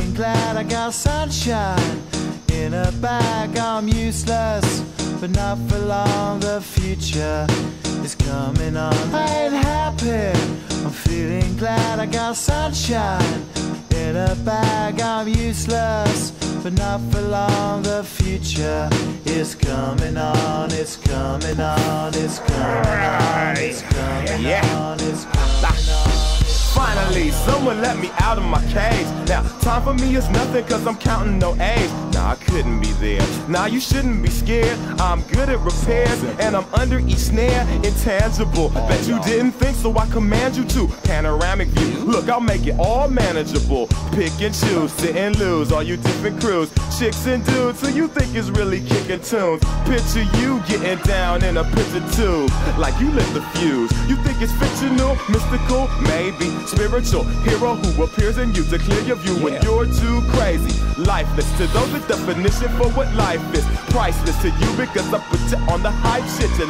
feeling glad I got sunshine in a bag. I'm useless, but not for long. The future is coming on. I ain't happy. I'm feeling glad I got sunshine in a bag. I'm useless, but not for long. The future is coming on. It's coming on. It's coming on. It's coming on. It's coming on. Finally, someone let me out of my cage. Now, time for me is nothing cause I'm counting no A's. Nah, I couldn't be there. Nah, you shouldn't be scared. I'm good at repairs and I'm under each snare. Intangible, bet you didn't think, so I command you to. Panoramic view, look, I'll make it all manageable. Pick and choose, sit and lose, all you different crews. Chicks and dudes who you think is really kicking tunes. Picture you getting down in a picture tube, like you lit the fuse. You think it's fictional, mystical, maybe spiritual hero who appears in you to clear your view when you're too crazy. Lifeless to those, the definition for what life is. Priceless to you because I put you on the hype shit. You